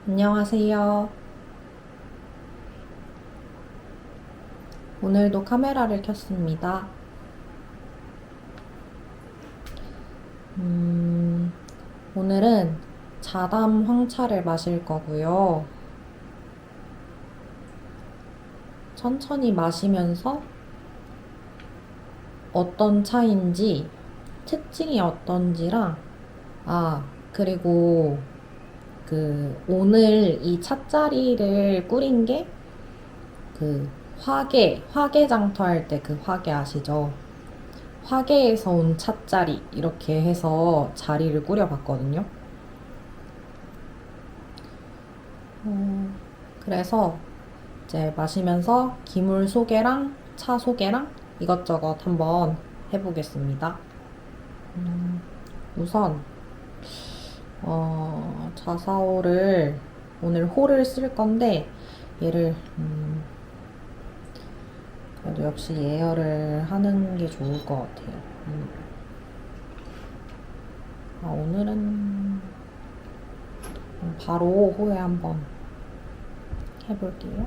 안녕하세요. 오늘도 카메라를 켰습니다. 음, 오늘은 자담 황차를 마실 거고요. 천천히 마시면서 어떤 차인지, 특징이 어떤지랑, 그리고 오늘 이 찻자리를 꾸린 게 화개장터 할 때 그 화개 아시죠? 화개에서 온 찻자리 이렇게 해서 자리를 꾸려봤거든요. 그래서 이제 마시면서 기물 소개랑 차 소개랑 이것저것 한번 해보겠습니다. 우선 자사오를 오늘 호를 쓸 건데 얘를 그래도 역시 예열을 하는 게 좋을 것 같아요. 오늘은 바로 호에 한번 해볼게요.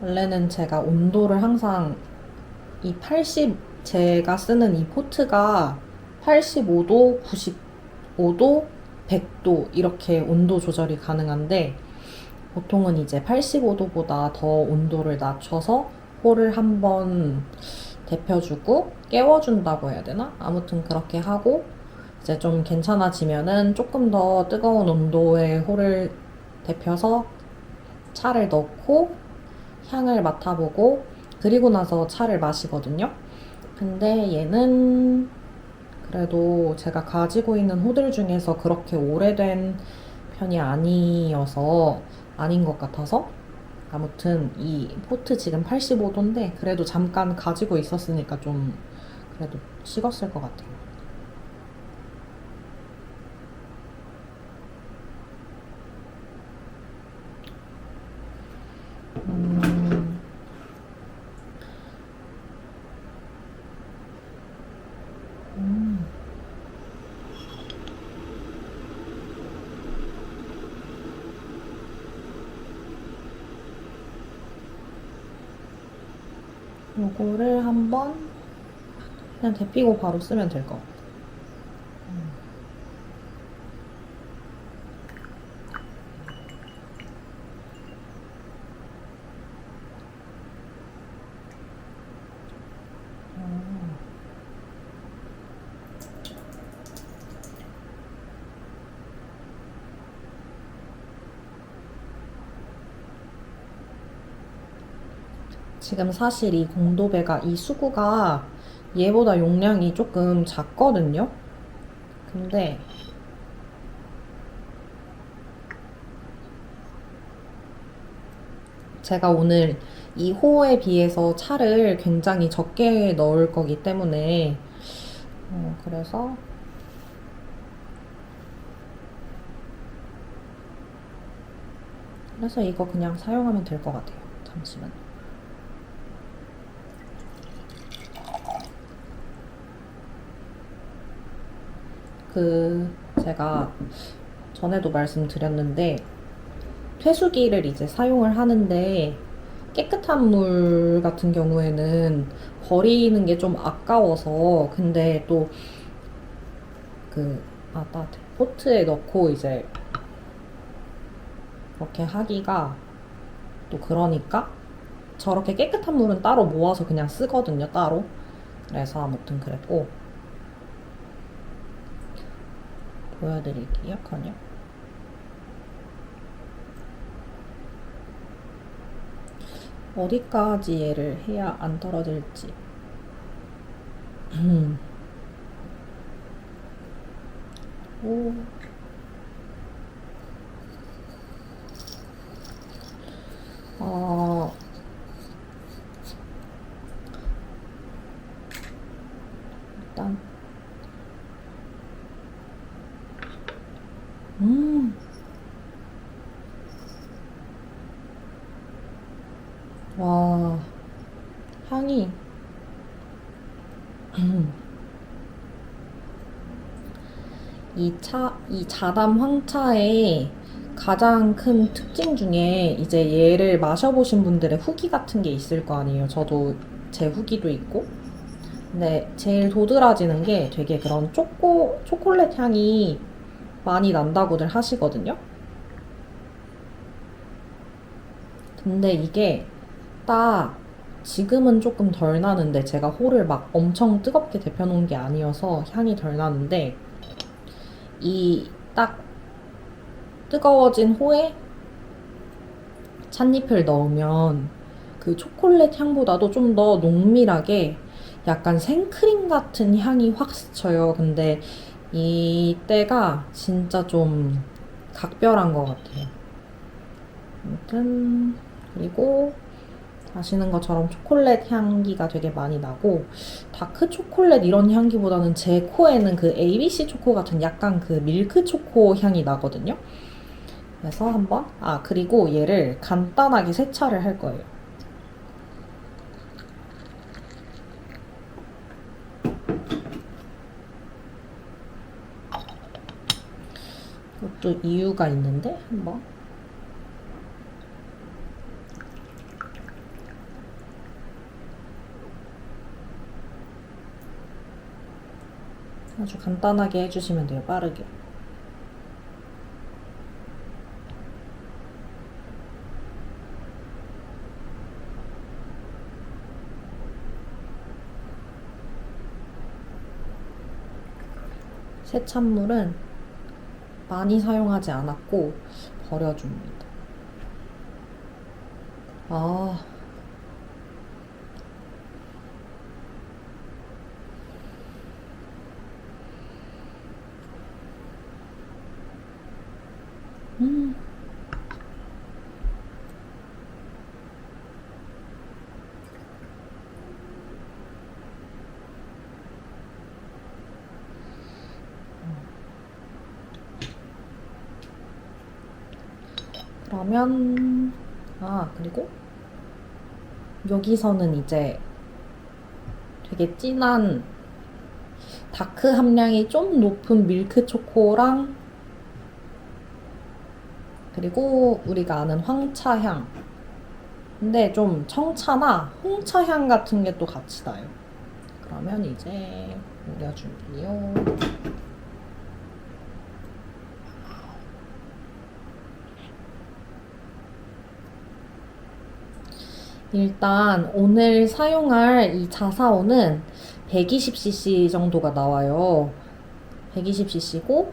원래는 제가 온도를 항상 제가 쓰는 이 포트가 85도, 95도, 100도 이렇게 온도 조절이 가능한데 보통은 이제 85도보다 더 온도를 낮춰서 홀을 한번 데펴주고 깨워준다고 해야 되나? 아무튼 그렇게 하고 이제 좀 괜찮아지면은 조금 더 뜨거운 온도의 홀을 데펴서 차를 넣고 향을 맡아보고 그리고 나서 차를 마시거든요. 근데 얘는 그래도 제가 가지고 있는 호들 중에서 그렇게 오래된 편이 아니어서 아닌 것 같아서 아무튼 이 포트 지금 85도인데 그래도 잠깐 가지고 있었으니까 좀 그래도 식었을 것 같아요. 요거를 한번 그냥 데피고 바로 쓰면 될 것 같아요. 지금 사실 이 공도배가 이 수구가 얘보다 용량이 조금 작거든요. 근데 제가 오늘 이 호에 비해서 차를 굉장히 적게 넣을 거기 때문에 그래서 이거 그냥 사용하면 될 것 같아요. 잠시만. 제가 전에도 말씀드렸는데 퇴수기를 이제 사용을 하는데 깨끗한 물 같은 경우에는 버리는 게 좀 아까워서 근데 또 따뜻해. 포트에 넣고 이제 그렇게 하기가 또 그러니까 저렇게 깨끗한 물은 따로 모아서 그냥 쓰거든요, 따로. 그래서 아무튼 그랬고 보여드릴게요, 그냥. 어디까지 얘를 해야 안 떨어질지. 오. 어, 일단, 와, 향이, 이 자담 황차의 가장 큰 특징 중에 이제 얘를 마셔보신 분들의 후기 같은 게 있을 거 아니에요. 저도 제 후기도 있고. 근데 제일 도드라지는 게 되게 그런 초콜릿 향이 많이 난다고들 하시거든요. 근데 이게 딱 지금은 조금 덜 나는데 제가 홀을 막 엄청 뜨겁게 데펴놓은 게 아니어서 향이 덜 나는데 이 딱 뜨거워진 호에 찻잎을 넣으면 그 초콜릿 향보다도 좀 더 농밀하게 약간 생크림 같은 향이 확 스쳐요. 근데 이 때가 진짜 좀 각별한 것 같아요. 아무튼 그리고 아시는 것처럼 초콜릿 향기가 되게 많이 나고 다크 초콜릿 이런 향기보다는 제 코에는 그 ABC 초코 같은 약간 그 밀크 초코 향이 나거든요. 그래서 한번 그리고 얘를 간단하게 세차를 할 거예요. 이것도 이유가 있는데 한번 아주 간단하게 해주시면 돼요. 빠르게. 세찬물은 많이 사용하지 않았고 버려줍니다. 아, 음, 그러면 그리고 여기서는 이제 되게 진한 다크 함량이 좀 높은 밀크 초코랑 그리고 우리가 아는 황차향 근데 좀 청차나 홍차향 같은 게 또 같이 나요. 그러면 이제 우려줄게요. 일단 오늘 사용할 이 자사오는 120cc 정도가 나와요. 120cc고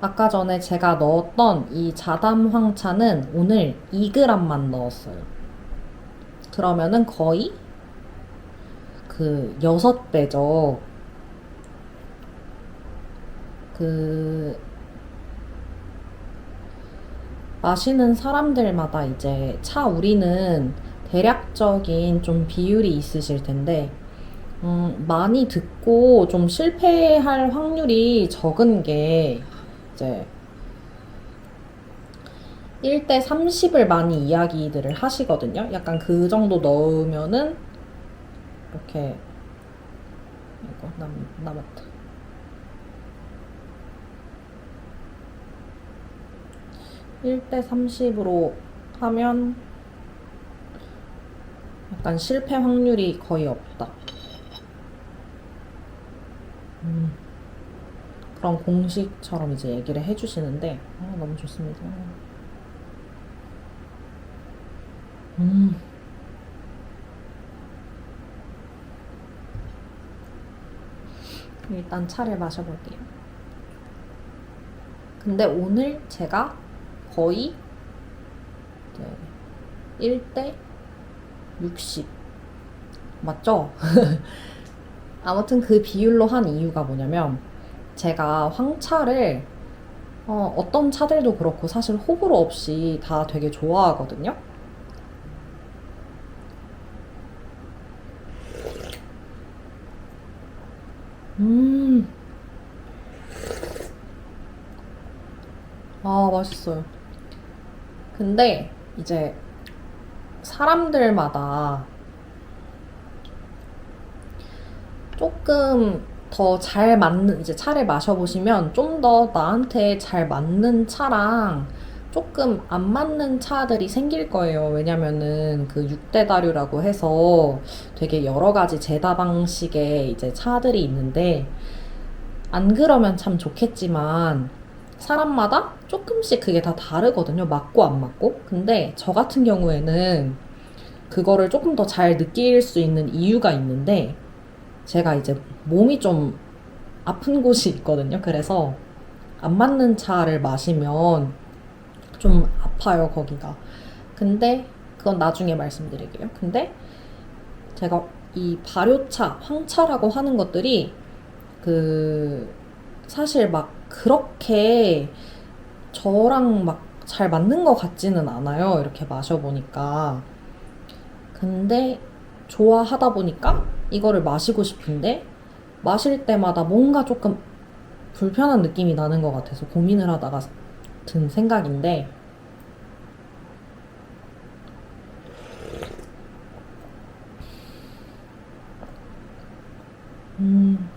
아까 전에 제가 넣었던 이 자담 황차는 오늘 2g만 넣었어요. 그러면은 거의 그 6배죠. 그 마시는 사람들마다 이제 차 우리는 대략적인 좀 비율이 있으실 텐데 많이 듣고 좀 실패할 확률이 적은 게 이제 1대 30을 많이 이야기들을 하시거든요. 약간 그 정도 넣으면은 이렇게 이거 남았다. 1대 30으로 하면 약간 실패 확률이 거의 없다. 그런 공식처럼 이제 얘기를 해주시는데 너무 좋습니다. 일단 차를 마셔볼게요. 근데 오늘 제가 거의 1대 60 맞죠? 아무튼 그 비율로 한 이유가 뭐냐면 제가 황차를 어떤 차들도 그렇고 사실 호불호 없이 다 되게 좋아하거든요. 맛있어요. 근데 이제 사람들마다 조금 더 잘 맞는, 이제 차를 마셔보시면 좀 더 나한테 잘 맞는 차랑 조금 안 맞는 차들이 생길 거예요. 왜냐면은 그 6대 다류라고 해서 되게 여러 가지 제다 방식의 이제 차들이 있는데, 안 그러면 참 좋겠지만 사람마다 조금씩 그게 다 다르거든요. 맞고 안 맞고. 근데 저 같은 경우에는 그거를 조금 더 잘 느낄 수 있는 이유가 있는데, 제가 이제 몸이 좀 아픈 곳이 있거든요. 그래서 안 맞는 차를 마시면 좀 아파요, 거기가. 근데 그건 나중에 말씀드릴게요. 근데 제가 이 발효차, 황차라고 하는 것들이 그 사실 막 그렇게 저랑 막 잘 맞는 것 같지는 않아요. 이렇게 마셔보니까. 근데 좋아하다 보니까 이거를 마시고 싶은데, 마실 때마다 뭔가 조금 불편한 느낌이 나는 것 같아서 고민을 하다가 든 생각인데, 음,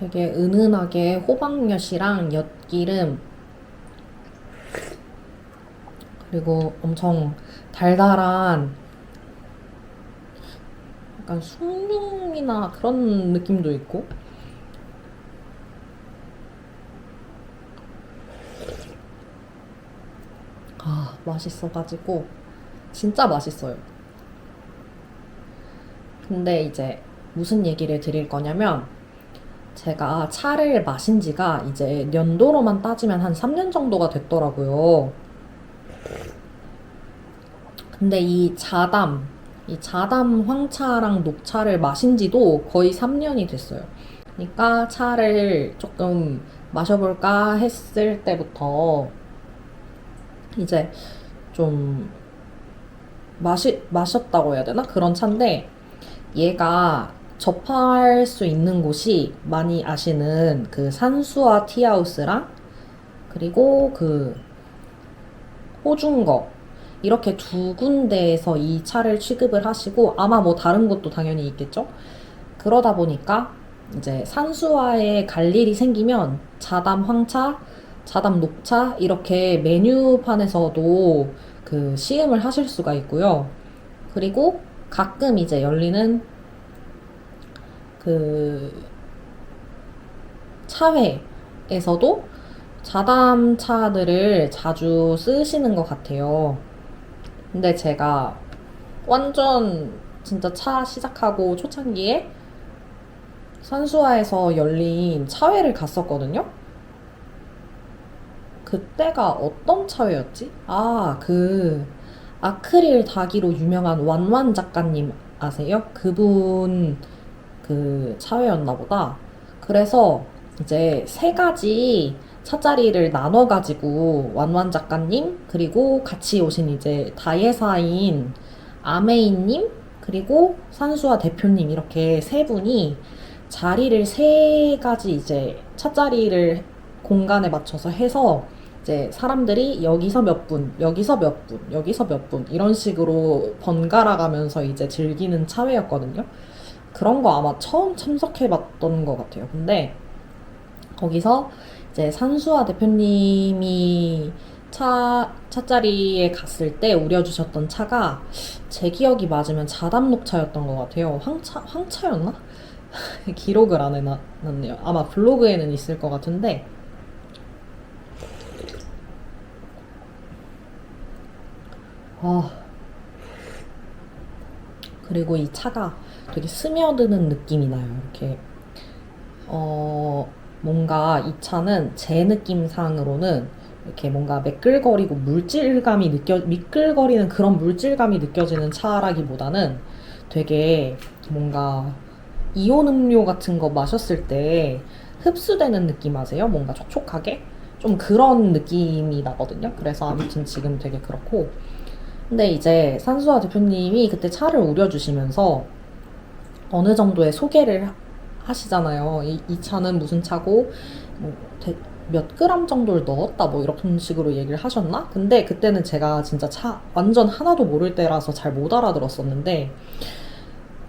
되게 은은하게 호박엿이랑 엿기름, 그리고 엄청 달달한 약간 숭늉이나 그런 느낌도 있고, 아, 맛있어가지고 진짜 맛있어요. 근데 이제 무슨 얘기를 드릴 거냐면, 제가 차를 마신 지가 이제 연도로만 따지면 한 3년 정도가 됐더라고요. 근데 이 자담 황차랑 녹차를 마신 지도 거의 3년이 됐어요. 그러니까 차를 조금 마셔볼까 했을 때부터 이제 좀 마셨다고 해야 되나? 그런 차인데, 얘가 접할 수 있는 곳이 많이 아시는 그 산수와 티하우스랑 그리고 그 호중거, 이렇게 두 군데에서 이 차를 취급을 하시고, 아마 뭐 다른 곳도 당연히 있겠죠? 그러다 보니까 이제 산수화에 갈 일이 생기면 자담 황차, 자담 녹차 이렇게 메뉴판에서도 그 시음을 하실 수가 있고요. 그리고 가끔 이제 열리는 그 차회에서도 자담 차들을 자주 쓰시는 것 같아요. 근데 제가 완전 진짜 차 시작하고 초창기에 산수화에서 열린 차회를 갔었거든요. 그때가 어떤 차회였지? 아, 그 아크릴 다기로 유명한 완완 작가님 아세요? 그분 그 차회였나 보다. 그래서 이제 세 가지 차자리를 나눠가지고 완완 작가님, 그리고 같이 오신 이제 다예사인 아메이님, 그리고 산수화 대표님, 이렇게 세 분이 자리를 세 가지 이제 차자리를 공간에 맞춰서 해서 이제 사람들이 여기서 몇 분, 여기서 몇 분, 여기서 몇 분, 이런 식으로 번갈아 가면서 이제 즐기는 차회였거든요. 그런 거 아마 처음 참석해 봤던 것 같아요. 근데 거기서 이제 산수아 대표님이 차자리에 갔을 때 우려주셨던 차가, 제 기억이 맞으면 자담녹차였던 것 같아요. 황차였나? 기록을 안 해놨네요. 아마 블로그에는 있을 것 같은데, 아, 그리고 이 차가 되게 스며드는 느낌이 나요. 이렇게 뭔가 이 차는 제 느낌상으로는 이렇게 뭔가 미끌거리는 그런 물질감이 느껴지는 차라기보다는 되게 뭔가 이온 음료 같은 거 마셨을 때 흡수되는 느낌 아세요? 뭔가 촉촉하게? 좀 그런 느낌이 나거든요. 그래서 아무튼 지금 되게 그렇고. 근데 이제 산수아 대표님이 그때 차를 우려주시면서 어느 정도의 소개를 하시잖아요. 이 차는 무슨 차고, 뭐, 몇 그램 정도를 넣었다, 뭐, 이런 식으로 얘기를 하셨나? 근데 그때는 제가 진짜 차 완전 하나도 모를 때라서 잘 못 알아들었었는데,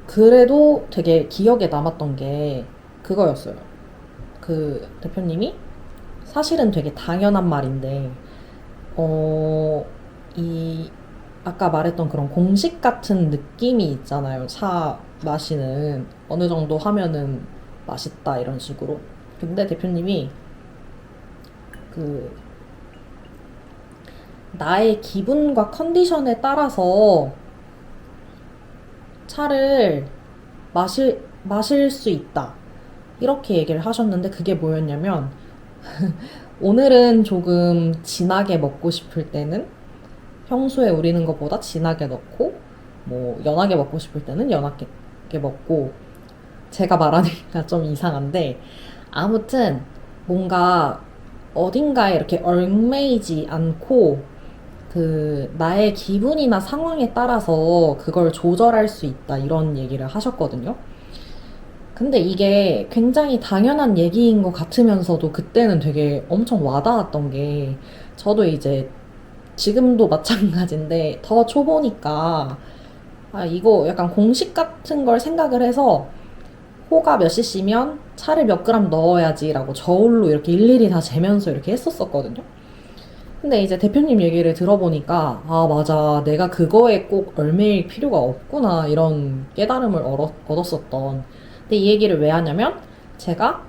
그래도 되게 기억에 남았던 게, 그거였어요. 그 대표님이 사실은 되게 당연한 말인데, 어, 이, 아까 말했던 그런 공식 같은 느낌이 있잖아요. 차 마시는 어느 정도 하면은 맛있다 이런 식으로. 근데 대표님이 그 나의 기분과 컨디션에 따라서 차를 마실 수 있다. 이렇게 얘기를 하셨는데 그게 뭐였냐면 오늘은 조금 진하게 먹고 싶을 때는 평소에 우리는 것보다 진하게 넣고 뭐 연하게 먹고 싶을 때는 연하게 먹고 제가 말하니까 좀 이상한데 아무튼 뭔가 어딘가에 이렇게 얽매이지 않고 그 나의 기분이나 상황에 따라서 그걸 조절할 수 있다 이런 얘기를 하셨거든요. 근데 이게 굉장히 당연한 얘기인 것 같으면서도 그때는 되게 엄청 와닿았던 게 저도 이제 지금도 마찬가지인데 더 초보니까 아 이거 약간 공식 같은 걸 생각을 해서 호가 몇 cc면 차를 몇 그램 넣어야지라고 저울로 이렇게 일일이 다 재면서 이렇게 했었었거든요. 근데 이제 대표님 얘기를 들어보니까 아 맞아 내가 그거에 꼭 얽매일 필요가 없구나 이런 깨달음을 얻었었던. 근데 이 얘기를 왜 하냐면 제가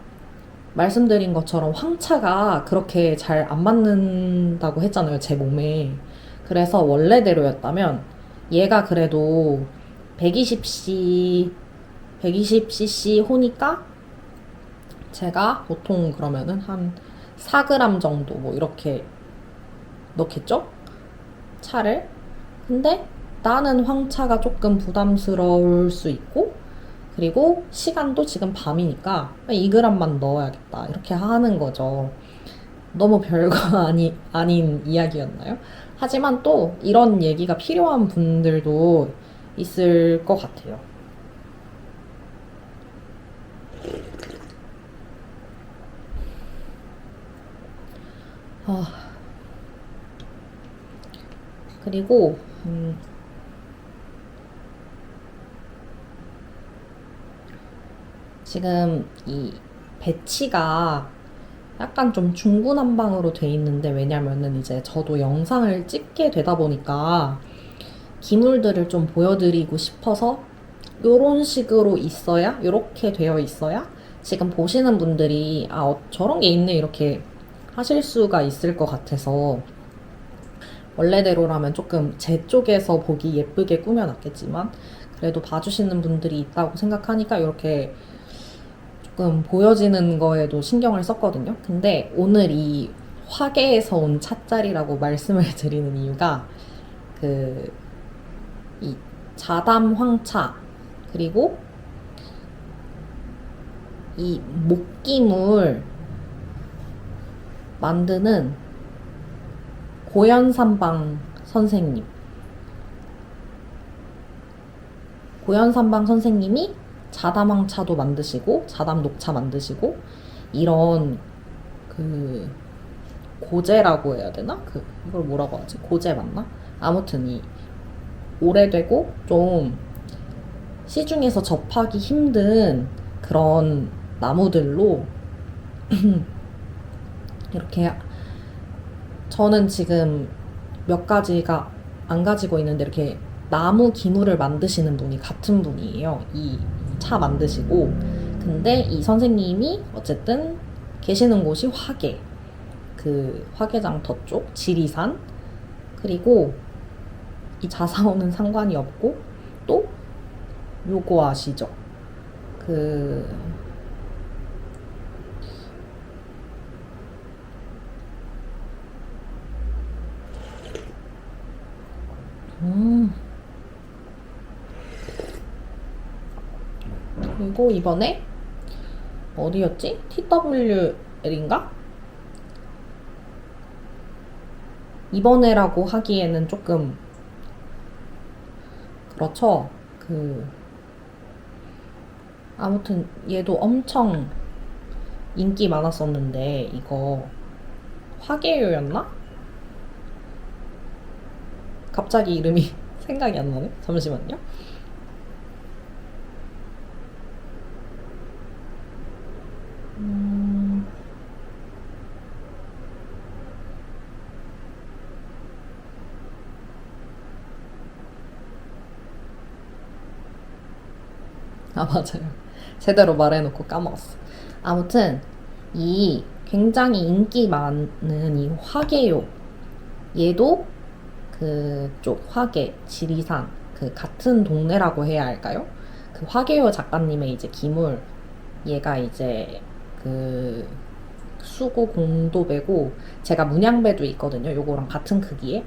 말씀드린 것처럼 황차가 그렇게 잘 안 맞는다고 했잖아요, 제 몸에. 그래서 원래대로였다면 얘가 그래도 120cc, 120cc 호니까 제가 보통 그러면은 한 4g 정도 뭐 이렇게 넣겠죠? 차를. 근데 나는 황차가 조금 부담스러울 수 있고 그리고 시간도 지금 밤이니까 2g만 넣어야겠다 이렇게 하는 거죠. 너무 별거 아닌 이야기였나요? 하지만 또 이런 얘기가 필요한 분들도 있을 것 같아요. 아, 그리고 지금 이 배치가 약간 좀 중구난방으로 돼 있는데 왜냐면은 이제 저도 영상을 찍게 되다 보니까 기물들을 좀 보여드리고 싶어서 요런 식으로 있어야 요렇게 되어 있어야 지금 보시는 분들이 아 저런 게 있네 이렇게 하실 수가 있을 것 같아서 원래대로라면 조금 제 쪽에서 보기 예쁘게 꾸며놨겠지만 그래도 봐주시는 분들이 있다고 생각하니까 이렇게 조금 보여지는 거에도 신경을 썼거든요. 근데 오늘 이 화계에서 온 찻자리라고 말씀을 드리는 이유가 그 이 자담 황차 그리고 이 목기물 만드는 고연삼방 선생님 고연삼방 선생님이 자담 황차도 만드시고 자담 녹차 만드시고 이런 그 고제라고 해야 되나? 그 이걸 뭐라고 하지? 고제 맞나? 아무튼 이 오래되고 좀 시중에서 접하기 힘든 그런 나무들로 이렇게 저는 지금 몇 가지가 안 가지고 있는데 이렇게 나무 기물을 만드시는 분이 같은 분이에요. 이 차 만드시고. 근데 이 선생님이 어쨌든 계시는 곳이 화계. 그 화계장터 쪽 지리산. 그리고 이 자사오는 상관이 없고 또 요거 아시죠? 그 음. 그리고 이번에 어디였지? TWL인가? 이번에라고 하기에는 조금 그렇죠. 그 아무튼 얘도 엄청 인기 많았었는데 이거 화계요였나? 갑자기 이름이 생각이 안 나네. 잠시만요. 아, 맞아요. 제대로 말해놓고 까먹었어. 아무튼 이 굉장히 인기 많은 이 화개요, 얘도 그쪽 화계, 지리산 그 같은 동네라고 해야 할까요? 그 화개요 작가님의 이제 기물, 얘가 이제 그 수구 공도배고 제가 문양배도 있거든요. 요거랑 같은 크기에.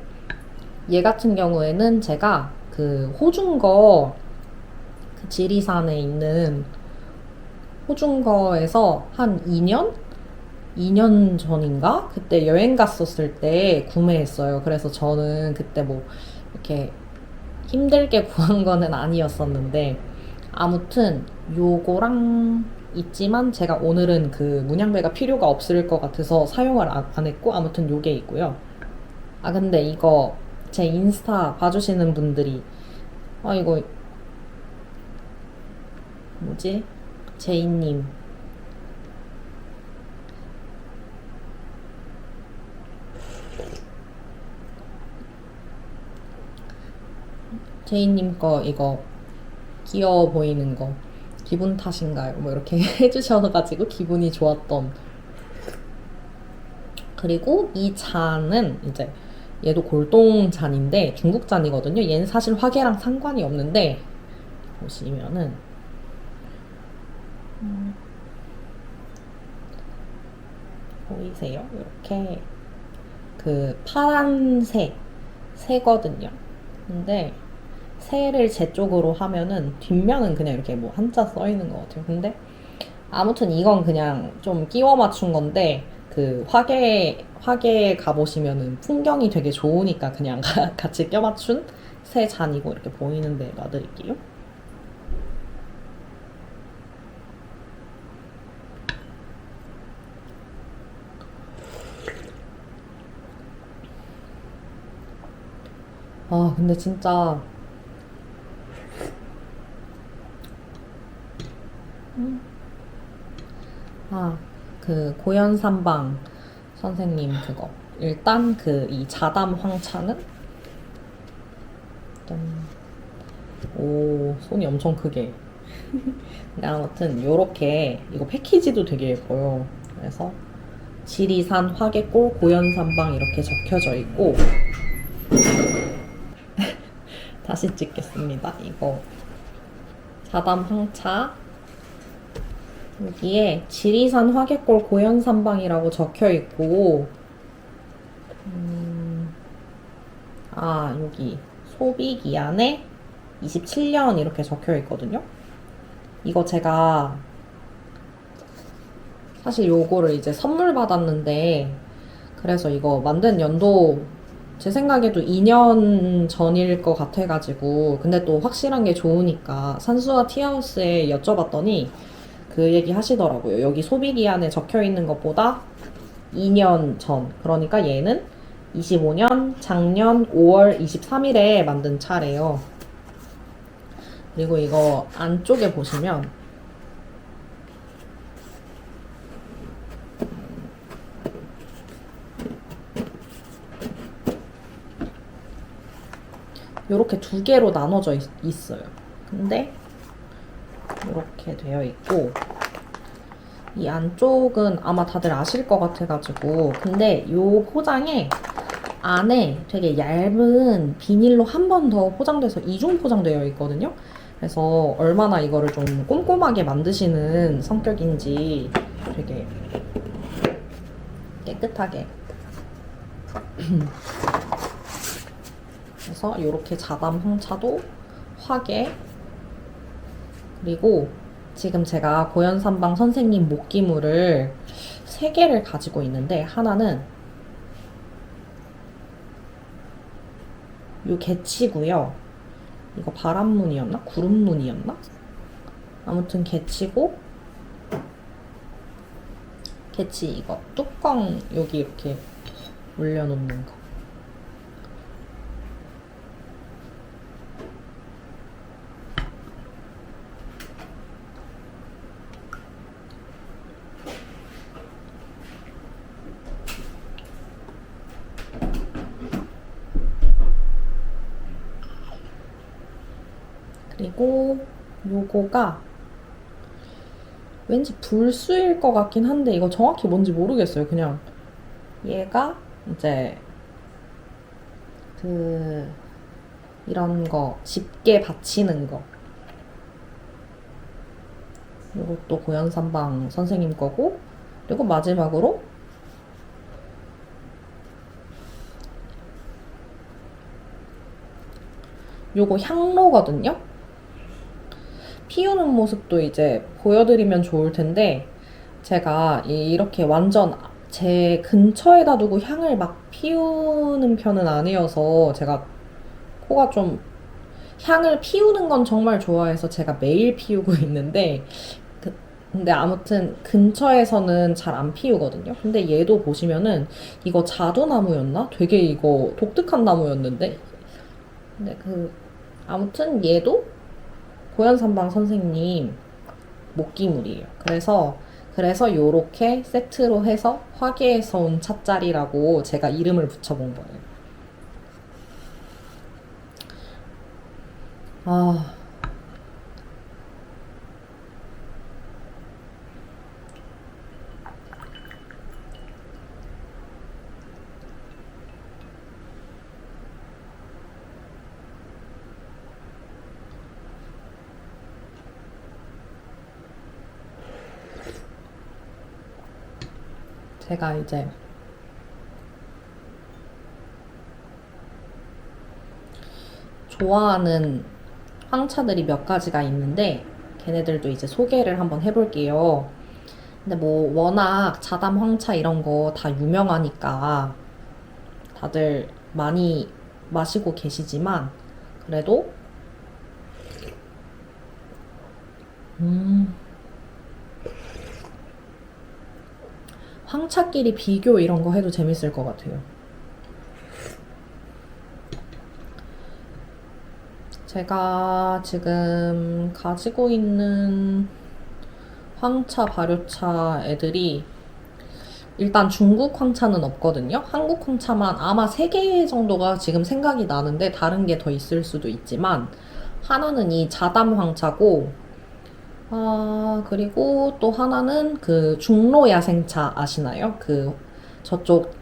얘 같은 경우에는 제가 그 호중거, 그 지리산에 있는 호중거에서 한 2년 전인가? 그때 여행 갔었을 때 구매했어요. 그래서 저는 그때 뭐 이렇게 힘들게 구한 거는 아니었었는데, 아무튼 요거랑 있지만 제가 오늘은 그 문양배가 필요가 없을 것 같아서 사용을 안 했고, 아무튼 요게 있고요. 아, 근데 이거 제 인스타 봐주시는 분들이, 아, 이거 뭐지? 제이님. 제이님 거 이거 귀여워 보이는 거 기분 탓인가요? 뭐 이렇게 해주셔가지고 기분이 좋았던. 그리고 이 잔은 이제 얘도 골동 잔인데 중국 잔이거든요. 얘는 사실 화계랑 상관이 없는데 보시면은 보이세요? 이렇게 그 파란색 새거든요. 근데 새를 제 쪽으로 하면은 뒷면은 그냥 이렇게 뭐 한자 써 있는 것 같아요. 근데 아무튼 이건 그냥 좀 끼워 맞춘 건데 그 화계 가보시면은 풍경이 되게 좋으니까 그냥 같이 껴 맞춘 새 잔이고 이렇게 보이는데 놔드릴게요. 아, 근데 진짜 아, 그 고연삼방 선생님 그거 일단 그 이 자담 황차는 오, 손이 엄청 크게. 근데 아무튼 요렇게 이거 패키지도 되게 예뻐요. 그래서 지리산 화계골 고연삼방 이렇게 적혀져 있고, 다시 찍겠습니다. 이거 자담 황차, 여기에 지리산 화계골 고연삼방이라고 적혀 있고, 아, 여기 소비기한에 27년 이렇게 적혀 있거든요. 이거 제가 사실 요거를 이제 선물 받았는데, 그래서 이거 만든 연도 제 생각에도 2년 전일 것 같아가지고, 근데 또 확실한 게 좋으니까 산수와 티하우스에 여쭤봤더니 그 얘기 하시더라고요. 여기 소비기한에 적혀 있는 것보다 2년 전. 그러니까 얘는 25년 작년 5월 23일에 만든 차래요. 그리고 이거 안쪽에 보시면 이렇게 두 개로 나눠져 있어요. 근데 이렇게 되어 있고, 이 안쪽은 아마 다들 아실 것 같아가지고, 근데 요 포장에 안에 되게 얇은 비닐로 한 번 더 포장돼서 이중 포장되어 있거든요. 그래서 얼마나 이거를 좀 꼼꼼하게 만드시는 성격인지 되게 깨끗하게. 그래서 이렇게 자담 홍차도 화계, 그리고 지금 제가 고연삼방 선생님 목기물을 3개를 가지고 있는데, 하나는 요 개치고요. 이거 바람문이었나? 구름문이었나? 아무튼 개치고, 개치 이거 뚜껑 여기 이렇게 올려놓는 거. 그리고 요거가 왠지 불수일 것 같긴 한데 이거 정확히 뭔지 모르겠어요. 그냥 얘가 이제 그 이런 거 집게 받치는 거, 이것도 고연산방 선생님 거고, 그리고 마지막으로 요거 향로거든요. 피우는 모습도 이제 보여드리면 좋을 텐데, 제가 이렇게 완전 제 근처에다 두고 향을 막 피우는 편은 아니어서, 제가 코가 좀 향을 피우는 건 정말 좋아해서 제가 매일 피우고 있는데, 근데 아무튼 근처에서는 잘 안 피우거든요. 근데 얘도 보시면은 이거 자두나무였나? 되게 이거 독특한 나무였는데. 근데 아무튼 얘도 고연산방 선생님 목기물이에요. 그래서 요렇게 세트로 해서 화계에서 온 찻자리라고 제가 이름을 붙여본 거예요. 아, 제가 이제 좋아하는 황차들이 몇 가지가 있는데 걔네들도 이제 소개를 한번 해볼게요. 근데 뭐 워낙 자담 황차 이런 거 다 유명하니까 다들 많이 마시고 계시지만, 그래도 황차끼리 비교 이런 거 해도 재밌을 것 같아요. 제가 지금 가지고 있는 황차, 발효차 애들이 일단 중국 황차는 없거든요. 한국 황차만 아마 3개 정도가 지금 생각이 나는데 다른 게 더 있을 수도 있지만, 하나는 이 자담 황차고, 그리고 또 하나는 그 중로 야생차 아시나요? 저쪽,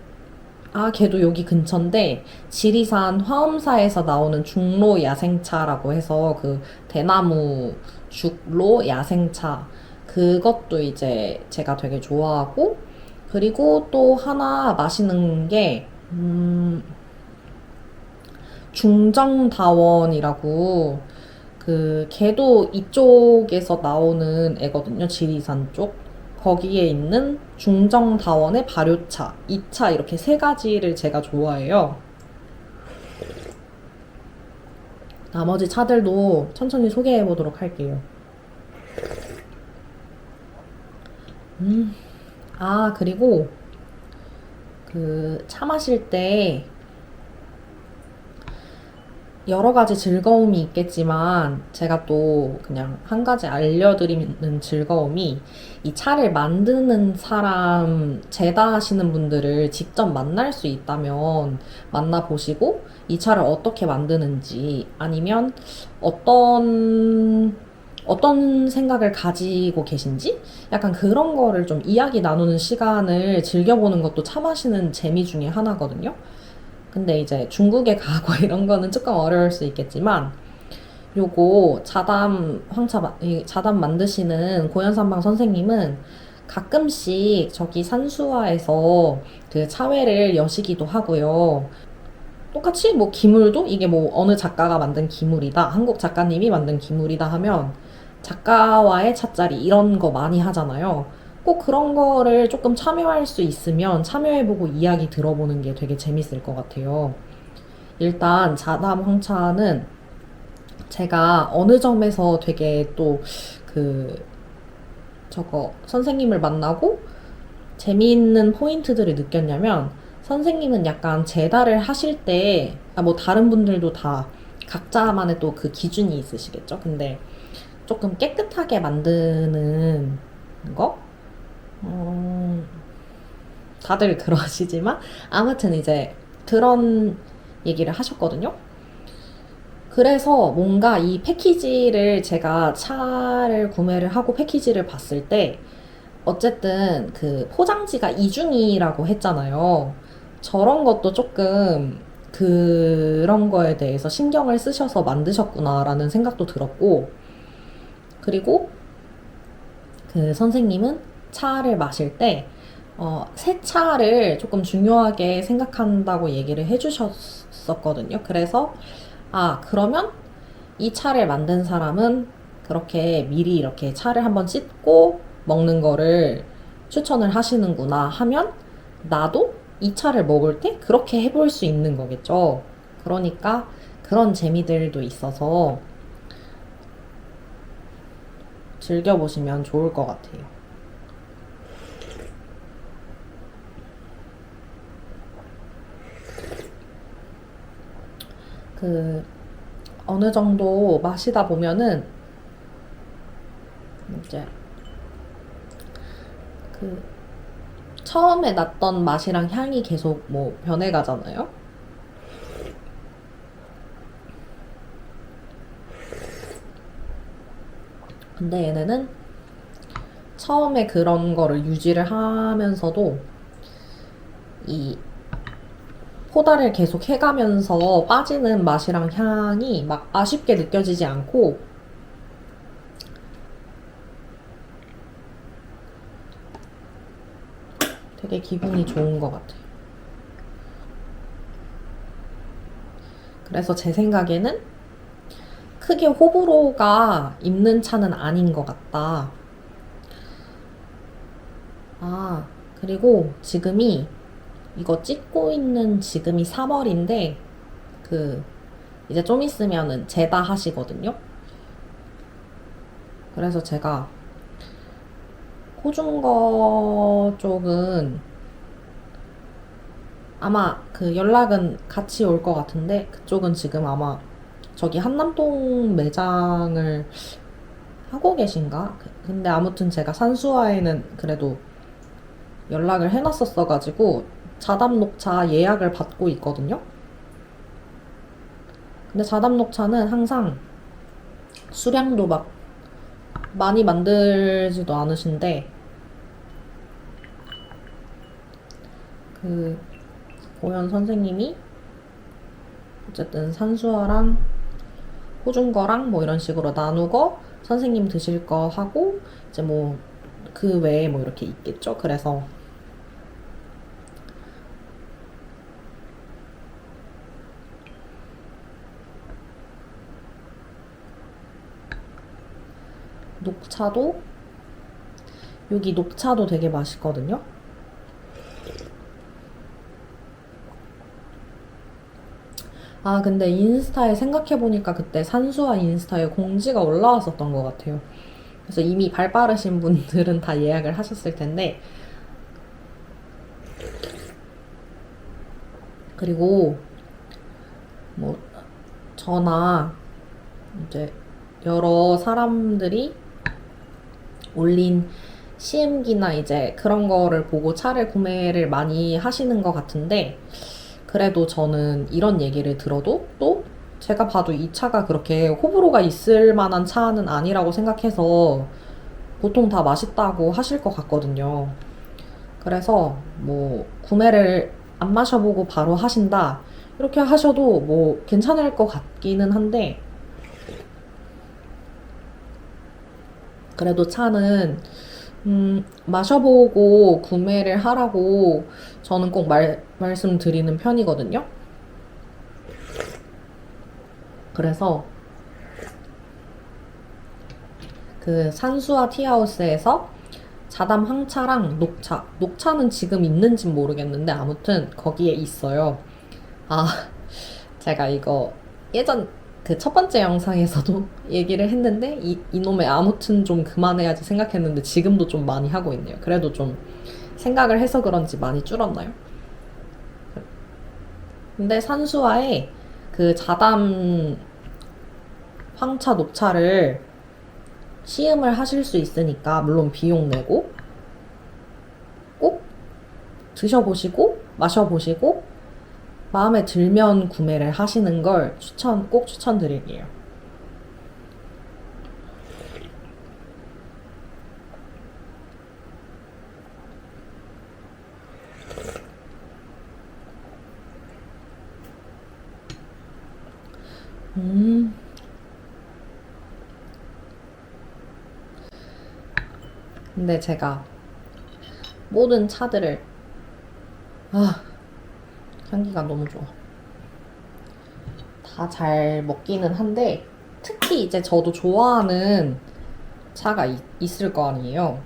걔도 여기 근처인데, 지리산 화엄사에서 나오는 중로 야생차라고 해서 대나무 죽로 야생차. 그것도 이제 제가 되게 좋아하고, 그리고 또 하나 마시는 게, 중정다원이라고, 걔도 이쪽에서 나오는 애거든요. 지리산 쪽. 거기에 있는 중정다원의 발효차, 2차 이렇게 3가지를 제가 좋아해요. 나머지 차들도 천천히 소개해 보도록 할게요. 그리고 차 마실 때 여러 가지 즐거움이 있겠지만, 제가 또 그냥 한 가지 알려드리는 즐거움이, 이 차를 만드는 사람, 제다하시는 분들을 직접 만날 수 있다면 만나보시고, 이 차를 어떻게 만드는지, 아니면 어떤 생각을 가지고 계신지? 약간 그런 거를 좀 이야기 나누는 시간을 즐겨보는 것도 차 마시는 재미 중에 하나거든요. 근데 이제 중국에 가고 이런 거는 조금 어려울 수 있겠지만, 요거 자담 만드시는 고연산방 선생님은 가끔씩 저기 산수화에서 차회를 여시기도 하고요. 똑같이 뭐 기물도 이게 뭐 어느 작가가 만든 기물이다, 한국 작가님이 만든 기물이다 하면 작가와의 찻자리 이런 거 많이 하잖아요. 꼭 그런 거를 조금 참여할 수 있으면 참여해보고 이야기 들어보는 게 되게 재밌을 것 같아요. 일단 자담 황차는 제가 어느 점에서 되게 또 그 선생님을 만나고 재미있는 포인트들을 느꼈냐면, 선생님은 약간 제다를 하실 때, 뭐 다른 분들도 다 각자만의 또 그 기준이 있으시겠죠. 근데 조금 깨끗하게 만드는 거? 다들 그러시지만, 아무튼 이제 그런 얘기를 하셨거든요. 그래서 뭔가 이 패키지를 제가 차를 구매를 하고 패키지를 봤을 때 어쨌든 그 포장지가 이중이라고 했잖아요. 저런 것도 조금 그런 거에 대해서 신경을 쓰셔서 만드셨구나라는 생각도 들었고, 그리고 그 선생님은 차를 마실 때, 새 차를 조금 중요하게 생각한다고 얘기를 해주셨었거든요. 그래서, 아, 그러면 이 차를 만든 사람은 그렇게 미리 이렇게 차를 한번 씻고 먹는 거를 추천을 하시는구나 하면 나도 이 차를 먹을 때 그렇게 해볼 수 있는 거겠죠. 그러니까 그런 재미들도 있어서 즐겨보시면 좋을 것 같아요. 그 어느 정도 마시다 보면은 이제 그 처음에 났던 맛이랑 향이 계속 뭐 변해가잖아요. 근데 얘네는 처음에 그런 거를 유지를 하면서도 이 포다를 계속 해가면서 빠지는 맛이랑 향이 막 아쉽게 느껴지지 않고 되게 기분이 좋은 것 같아요. 그래서 제 생각에는 크게 호불호가 있는 차는 아닌 것 같다. 아, 그리고 지금이 이거 찍고 있는 지금이 3월인데 그 이제 좀 있으면은 제다 하시거든요. 그래서 제가 호중거 쪽은 아마 그 연락은 같이 올 것 같은데 그쪽은 지금 아마 저기 한남동 매장을 하고 계신가? 근데 아무튼 제가 산수화에는 그래도 연락을 해놨었어가지고 자담 녹차 예약을 받고 있거든요. 근데 자담 녹차는 항상 수량도 막 많이 만들지도 않으신데 그 고현 선생님이 어쨌든 산수화랑 호중거랑 뭐 이런 식으로 나누고 선생님 드실 거 하고 이제 뭐 그 외에 뭐 이렇게 있겠죠. 그래서 녹차도 여기 녹차도 되게 맛있거든요. 아, 근데 인스타에 생각해보니까 그때 산수화 인스타에 공지가 올라왔었던 것 같아요. 그래서 이미 발 빠르신 분들은 다 예약을 하셨을 텐데, 그리고 뭐 저나 이제 여러 사람들이 올린 시음기나 이제 그런 거를 보고 차를 구매를 많이 하시는 것 같은데, 그래도 저는 이런 얘기를 들어도 또 제가 봐도 이 차가 그렇게 호불호가 있을 만한 차는 아니라고 생각해서 보통 다 맛있다고 하실 것 같거든요. 그래서 뭐 구매를 안 마셔보고 바로 하신다 이렇게 하셔도 뭐 괜찮을 것 같기는 한데, 그래도 차는 마셔보고 구매를 하라고 저는 꼭 말씀드리는 편이거든요. 그래서 그 산수와 티하우스에서 자담 황차랑 녹차는 지금 있는지 모르겠는데 아무튼 거기에 있어요. 아, 제가 이거 예전 그 첫 번째 영상에서도 얘기를 했는데 이놈의 아무튼 좀 그만해야지 생각했는데 지금도 좀 많이 하고 있네요. 그래도 좀 생각을 해서 그런지 많이 줄었나요? 근데 산수화에 그 자담 황차 녹차를 시음을 하실 수 있으니까 물론 비용 내고 꼭 드셔보시고 마셔보시고 마음에 들면 구매를 하시는 걸 꼭 추천드릴게요. 음, 근데 제가 모든 차들을, 아, 향기가 너무 좋아. 다 잘 먹기는 한데, 특히 이제 저도 좋아하는 차가 있을 거 아니에요.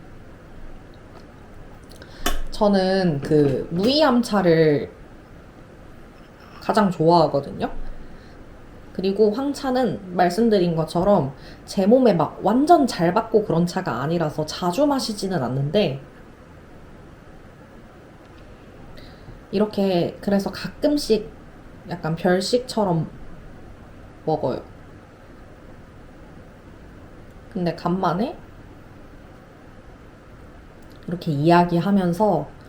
저는 그 무이암 차를 가장 좋아하거든요. 그리고 황차는 말씀드린 것처럼 제 몸에 막 완전 잘 받고 그런 차가 아니라서 자주 마시지는 않는데, 이렇게 그래서 가끔씩 약간 별식처럼 먹어요. 근데 간만에 이렇게 이야기하면서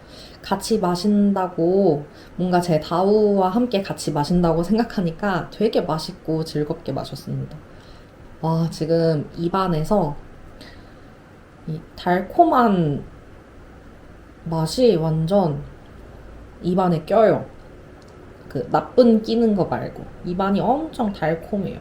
같이 마신다고, 뭔가 제 다우와 함께 같이 마신다고 생각하니까 되게 맛있고 즐겁게 마셨습니다. 와, 지금 입안에서 이 달콤한 맛이 완전 입안에 껴요. 그 나쁜 끼는 거 말고 입안이 엄청 달콤해요.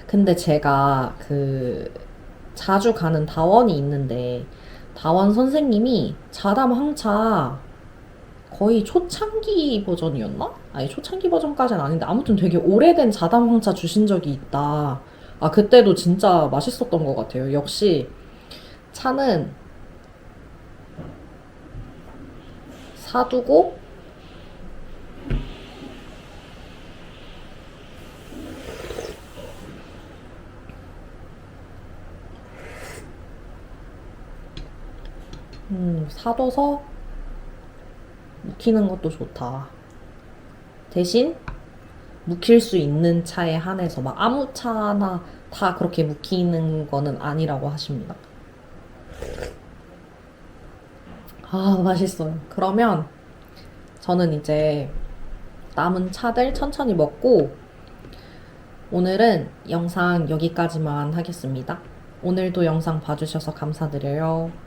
근데 제가 그 자주 가는 다원이 있는데, 다원 선생님이 자담 황차 거의 초창기 버전이었나? 아니, 초창기 버전까지는 아닌데 아무튼 되게 오래된 자담 황차 주신 적이 있다. 아, 그때도 진짜 맛있었던 것 같아요. 역시 차는 사두고 사둬서 묵히는 것도 좋다. 대신 묵힐 수 있는 차에 한해서 막 아무 차나 다 그렇게 묵히는 거는 아니라고 하십니다. 아, 맛있어요. 그러면 저는 이제 남은 차들 천천히 먹고 오늘은 영상 여기까지만 하겠습니다. 오늘도 영상 봐주셔서 감사드려요.